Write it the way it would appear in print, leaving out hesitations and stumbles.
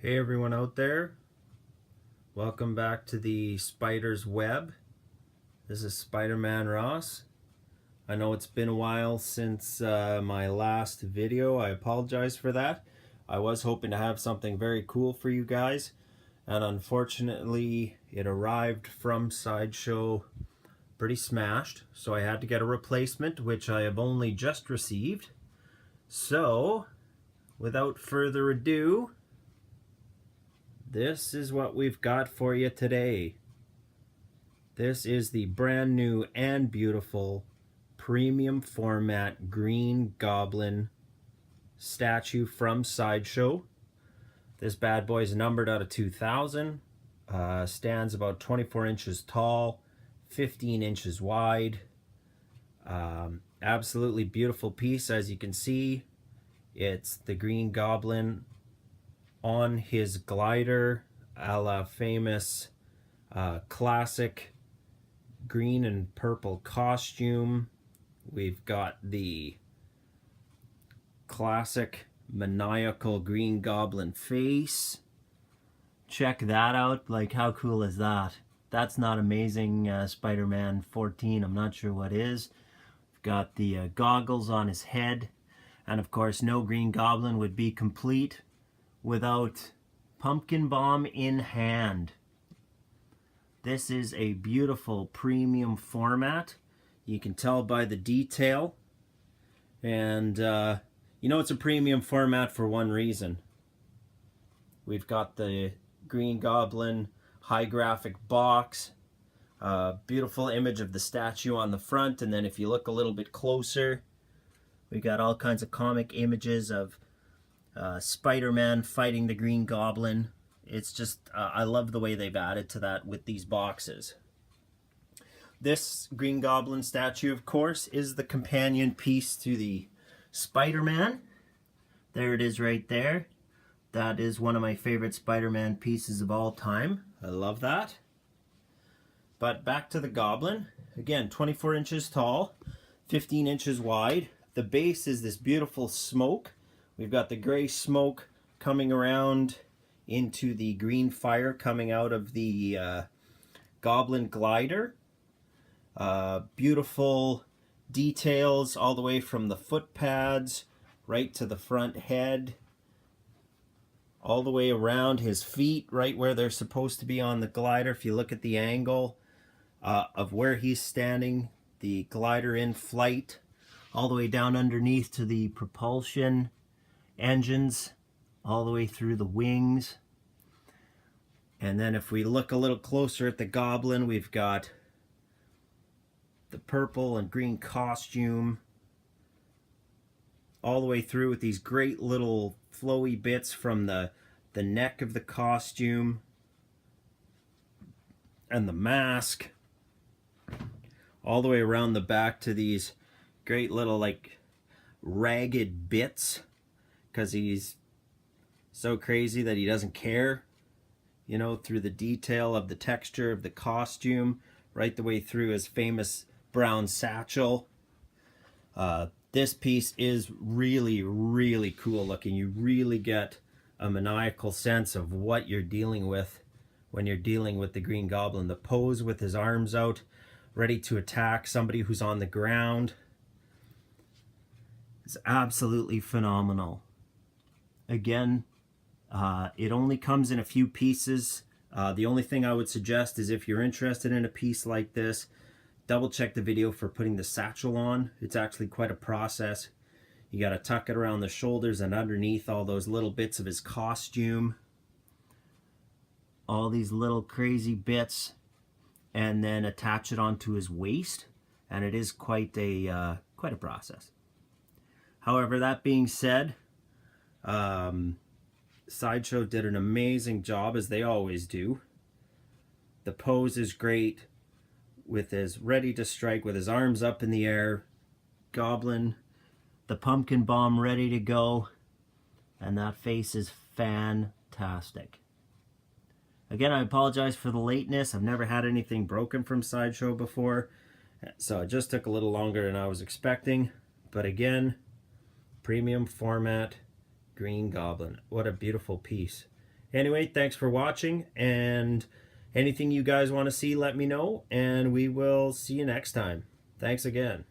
Hey everyone out there, welcome back to the Spider's Web. This is Spider-Man Ross. I know it's been a while since my last video. I apologize for that. I was hoping to have something very cool for you guys, and unfortunately it arrived from Sideshow pretty smashed, so I had to get a replacement, which I have only just received. So without further ado, this is what we've got for you today. This is the brand new and beautiful premium format Green Goblin statue from Sideshow. This bad boy is numbered out of 2000, stands about 24 inches tall, 15 inches wide. Absolutely beautiful piece. As you can see, it's the Green Goblin on his glider, a la famous classic green and purple costume. We've got the classic maniacal Green Goblin face. Check that out. Like, how cool is that? That's not Amazing Spider-Man 14. I'm not sure what is. We've got the goggles on his head. And of course, no Green Goblin would be complete without pumpkin bomb in hand. This is a beautiful premium format. You can tell by the detail. And you know it's a premium format for one reason. We've got the Green Goblin high graphic box. Beautiful image of the statue on the front. And then if you look a little bit closer, we got all kinds of comic images of Spider-Man fighting the Green Goblin. It's just, I love the way they've added to that with these boxes. This Green Goblin statue, of course, is the companion piece to the Spider-Man. There it is right there. That is one of my favorite Spider-Man pieces of all time. I love that. But back to the Goblin. Again, 24 inches tall, 15 inches wide. The base is this beautiful smoke. We've got the gray smoke coming around into the green fire coming out of the Goblin glider. Beautiful details all the way from the foot pads right to the front head, all the way around his feet, right where they're supposed to be on the glider. If you look at the angle of where he's standing, the glider in flight, all the way down underneath to the propulsion engines, all the way through the wings. And then if we look a little closer at the Goblin, we've got the purple and green costume all the way through with these great little flowy bits from the neck of the costume and the mask, all the way around the back to these great little like ragged bits, because he's so crazy that he doesn't care, you know, through the detail of the texture of the costume, right the way through his famous brown satchel. This piece is really, really cool looking. You really get a maniacal sense of what you're dealing with when you're dealing with the Green Goblin. The pose with his arms out, ready to attack somebody who's on the ground, is absolutely phenomenal. Again, it only comes in a few pieces. The only thing I would suggest is if you're interested in a piece like this, double check the video for putting the satchel on. It's actually quite a process. You got to tuck it around the shoulders and underneath all those little bits of his costume. All these little crazy bits, and then attach it onto his waist, and it is quite a process. However, that being said, Sideshow did an amazing job, as they always do. The pose is great, with his ready to strike, with his arms up in the air, Goblin, the pumpkin bomb ready to go, and that face is fantastic. Again, I apologize for the lateness. I've never had anything broken from Sideshow before, so it just took a little longer than I was expecting. But again, premium format Green Goblin. What a beautiful piece. Anyway, thanks for watching, and anything you guys want to see, let me know, and we will see you next time. Thanks again.